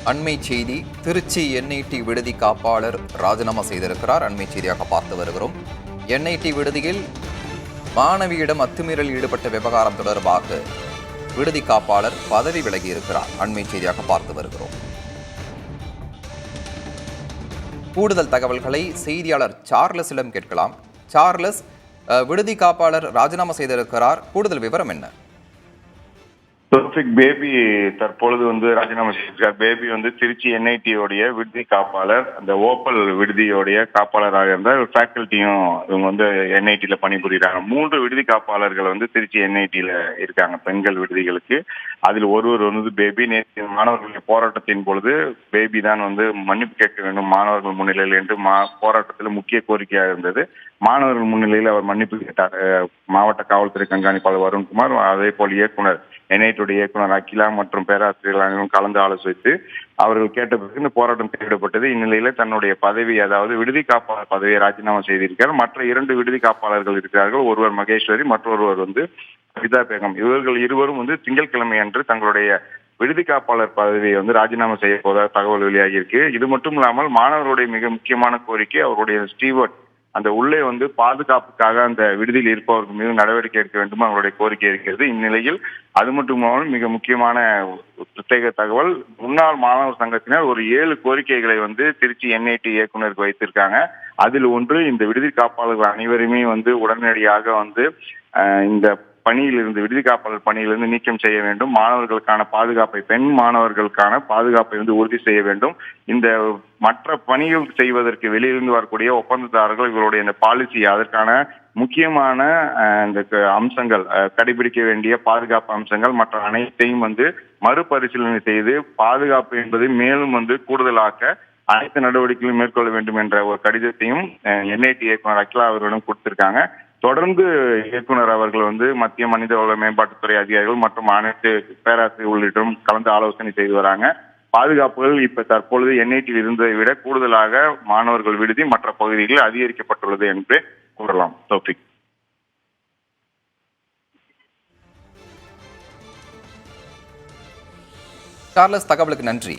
அண்மை செய்தி. திருச்சி என்ஐடி விடுதி காப்பாளர் ராஜினாமா செய்திருக்கிறார். அண்மை செய்தியாக பார்த்து வருகிறோம். என்ஐடி விடுதியில் மாணவியிடம் அத்துமீறல் ஈடுபட்ட விவகாரம் தொடர்பாக விடுதி காப்பாளர் பதவி விலகியிருக்கிறார். அண்மை செய்தியாக பார்த்து வருகிறோம். கூடுதல் தகவல்களை செய்தியாளர் சார்லஸிடம் கேட்கலாம். சார்லஸ், விடுதி காப்பாளர் ராஜினாமா செய்திருக்கிறார், கூடுதல் விவரம் என்ன? பேபி தற்பொழுது ராஜினாமா செய்திருக்கார். பேபி திருச்சி என்ஐடியோடைய விடுதி காப்பாளர், அந்த ஓப்பல் விடுதியோடைய காப்பாளராக இருந்தால் ஃபேக்கல்ட்டியும் இவங்க என்ஐடியில பணிபுரிகிறாங்க. 3 விடுதி காப்பாளர்கள் திருச்சி என்ஐடியில இருக்காங்க, பெண்கள் விடுதிகளுக்கு. அதில் ஒருவர் பேபி. நேற்று மாணவர்களுடைய போராட்டத்தின் பொழுது பேபி தான் மன்னிப்பு கேட்க வேண்டும் மாணவர்கள் முன்னிலையில் என்று போராட்டத்தில் முக்கிய கோரிக்கையாக இருந்தது. மாணவர்கள் முன்னிலையில் அவர் மன்னிப்பு கேட்டார். மாவட்ட காவல்துறை கண்காணிப்பாளர் வருண்குமார், அதே போல் இயக்குனர் என்ஐடியுடைய இயக்குனர் அகிலா மற்றும் பேராசிரியர்கள் அனைவரும் கலந்து ஆலோசித்து அவர்கள் கேட்ட பிறகு இந்த போராட்டம் கைவிடப்பட்டது. இந்நிலையில தன்னுடைய பதவி, அதாவது விடுதி காப்பாளர் பதவியை ராஜினாமா செய்திருக்கிறார். மற்ற 2 விடுதி காப்பாளர்கள் இருக்கிறார்கள். ஒருவர் மகேஸ்வரி, மற்றொருவர் கவிதா பேகம். இவர்கள் இருவரும் திங்கட்கிழமை அன்று தங்களுடைய விடுதி காப்பாளர் பதவியை ராஜினாமா செய்ய போவதாக தகவல் வெளியாகி இருக்கு. இது மட்டும் இல்லாமல் மாணவர்களுடைய மிக முக்கியமான கோரிக்கை, அவருடைய ஸ்டீவர்ட் அந்த உள்ளே பாதுகாப்புக்காக அந்த விடுதியில் இருப்பவர்கள் மீது நடவடிக்கை எடுக்க வேண்டும் அவங்களுடைய கோரிக்கை இருக்கிறது. இந்நிலையில் அது மட்டுமில்லாமல் மிக முக்கியமான பிரத்யேக தகவல், முன்னாள் மாணவர் சங்கத்தினர் ஒரு 7 கோரிக்கைகளை திருச்சி என்ஐடி இயக்குநருக்கு வைத்திருக்காங்க. அதில் ஒன்று, இந்த விடுதி காப்பாளர்கள் அனைவருமே உடனடியாக இந்த பணியில் இருந்து, விடுதி காப்பாளர் பணியிலிருந்து நீக்கம் செய்ய வேண்டும். மாணவர்களுக்கான பாதுகாப்பை, பெண் மாணவர்களுக்கான பாதுகாப்பை உறுதி செய்ய வேண்டும். இந்த மற்ற பணிகள் செய்வதற்கு வெளியிலிருந்து வரக்கூடிய ஒப்பந்ததாரர்கள் இவருடைய இந்த பாலிசி, அதற்கான முக்கியமான இந்த அம்சங்கள், கடைபிடிக்க வேண்டிய பாதுகாப்பு அம்சங்கள் மற்ற அனைத்தையும் மறுபரிசீலனை செய்து பாதுகாப்பு என்பது மேலும் கூடுதலாக்க அனைத்து நடவடிக்கைகளும் மேற்கொள்ள வேண்டும் என்ற ஒரு கடிதத்தையும் என்ஐடி இயக்குனர் அகிலா அவர்களிடம் கொடுத்திருக்காங்க. தொடர்ந்து இயக்குனர் அவர்கள் மத்திய மனிதவள மேம்பாட்டுத்துறை அதிகாரிகள் மற்றும் அனைத்து பேராசிரியர் உள்ளிட்டும் கலந்து ஆலோசனை செய்து வராங்க. பாதுகாப்புகள் இப்ப தற்பொழுது என்ஐடியில் இருந்ததை விட கூடுதலாக மாணவர்கள் விடுதி மற்ற பகுதிகளில் அதிகரிக்கப்பட்டுள்ளது என்று கூறலாம். தௌஃபிக். சார்லஸ், தகவலுக்கு நன்றி.